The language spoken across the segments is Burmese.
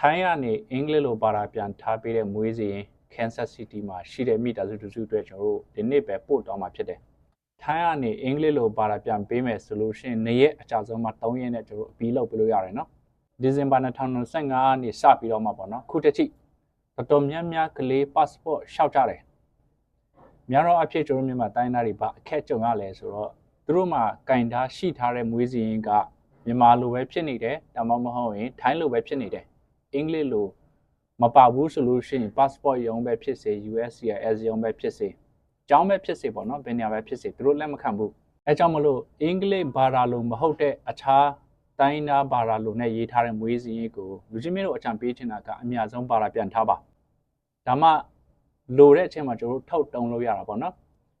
ထိုင်းကနေအင်္ဂလိပ်လိုဘာသာပြန်ထားပေးတဲ့မွေးစီရင် Kansas City မှာရှိတဲ့မိသားစုတစုအတွက်ကျွန်တော်တို့ဒီနေ့ပဲပို့တော့မှာဖြစ်တယ်။ထိုင်းကနေအင်္ဂလိပ်လိုဘာသာပြန်ပေးမယ်ဆိုလို့ရှိရင်နေ့ရက်အကြဆုံးမှာ3ရက်နဲ့ကျွန်တော်တို့အပြီးလုပ်ပေးလို့ရတယ်နော်။ဒီဇင်ဘာ2025ကနေစပြီးတော့မှာပေါ့နော်။ခုတစ်ချိန်တော်တော်များများကလေး passport လျှောက်ကြတယ်။များတော့အဖြစ်ကျွန်တော်မြန်မာတိုင်းသားတွေဘာအခက်ကြုံရလဲဆိုတော့သူတို့မှာကင်ထားရှိထားတဲ့မွေးစီရင်ကမြန်မာလိုပဲဖြစ်နေတယ်ဒါမှမဟုတ်ရင်ထိုင်းလိုပဲဖြစ်နေတယ်အင်္ဂလိပ်လိုမပါဘူးဆိုလို့ရှိရင် passport ရုံးပဲဖြစ်စေ USCIS ရုံးပဲဖြစ်စေကျောင်းပဲဖြစ်စေပေါ့နော်ဘယ်နေရာပဲဖြစ်စေသူတို့လက်မခံဘူးအဲကြောင့်မလို့အင်္ဂလိပ်ဘာသာလိုမဟုတ်တဲ့အခြားတိုင်းသားဘာသာလိုနဲ့ရေးထားတဲ့မွေးစီရင်ကိုလူချင်းမျိုးတို့အကြံပေးချင်တာကအများဆုံးဘာသာပြန်ထားပါဒါမှလိုတဲ့အချိန်မှာကျွန်တော်တို့ထုတ်တုံးလို့ရတာပေါ့နော်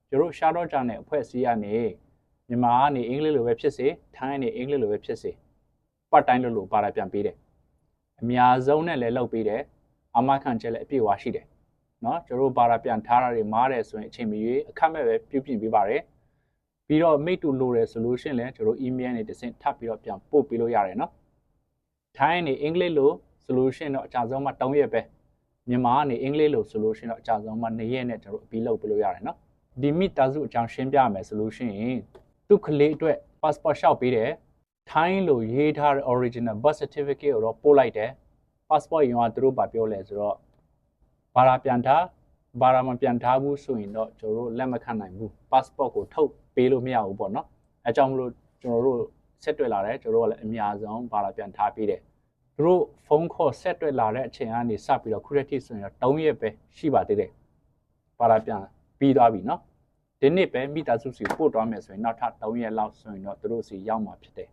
ကျွန်တော်ရှားတော့ကြတဲ့အဖွဲ့အစည်းကနေမြန်မာကနေအင်္ဂလိပ်လိုပဲဖြစ်စေထိုင်းကနေအင်္ဂလိပ်လိုပဲဖြစ်စေpart time လို့ဘာသာပြန်ပေးတယ်အများဆုံးနဲ့လည်းလုပ်ပေးတယ်အမခံချက်လည်းအပြည့်အဝရှိတယ်เนาะကျွန်တော်ဘာသာပြန်ထားတာတွေမားတယ်ဆိုရင်အချိန်မရွေးအခက်မဲ့ပဲပြုပြင်ပေးပါတယ်ပြီးတော့မိတူလိုတယ်ဆိုလို့ရှိရင်လည်းကျွန်တော် email နဲ့တစ်ဆင့်ထပ်ပြီးတော့ပြန်ပို့ပေးလို့ရတယ်เนาะထိုင်းကနေအင်္ဂလိပ်လိုဆိုလို့ရှိရင်တော့အကြဆုံးမှ3ရက်ပဲမြန်မာကနေအင်္ဂလိပ်လိုဆိုလို့ရှိရင်တော့အကြဆုံးမှ2ရက်နဲ့ကျွန်တော်အပြီးလုပ်ပေးလို့ရတယ်เนาะဒီမိသားစုအကြောင်းရှင်းပြမယ်ဆိုလို့ရှိရင်သူ့ကလေးအတွက် passport လျှောက်ပေးတယ်ထိုင်းလိုရေးထားတဲ့ original birth certificate ကိုတော့ပို့လိုက်တယ် passport ရုံးကသူတို့ပြောလဲဆိုတော့ဘာသာပြန်ထားဘာသာမပြန်ထားဘူးဆိုရင်တော့ကျွန်တော်တို့လက်မခံနိုင်ဘူး passport ကိုထုတ်ပေးလို့မရဘူးပေါ့နော်အဲကြောင့်မလို့ကျွန်တော်တို့ဆက်တွေ့လာတယ်ကျွန်တော်တို့ကလည်းအများဆုံးဘာသာပြန်ထားပေးတယ်သူတို့ဖုန်းခေါ်ဆက်တွေ့လာတဲ့အချိန်ကနေစပြီးတော့ခုရက်ထိဆိုရင်တော့3ရက်ပဲရှိပါသေးတယ်ဘာသာပြန်ပြီးသွားပြီနော်ဒီနေ့ပဲမိသားစုစီပို့သွားမယ်ဆိုရင်နောက်ထပ်3ရက်လောက်ဆိုရင်တော့သူတို့စီရောက်မှာဖြစ်တယ်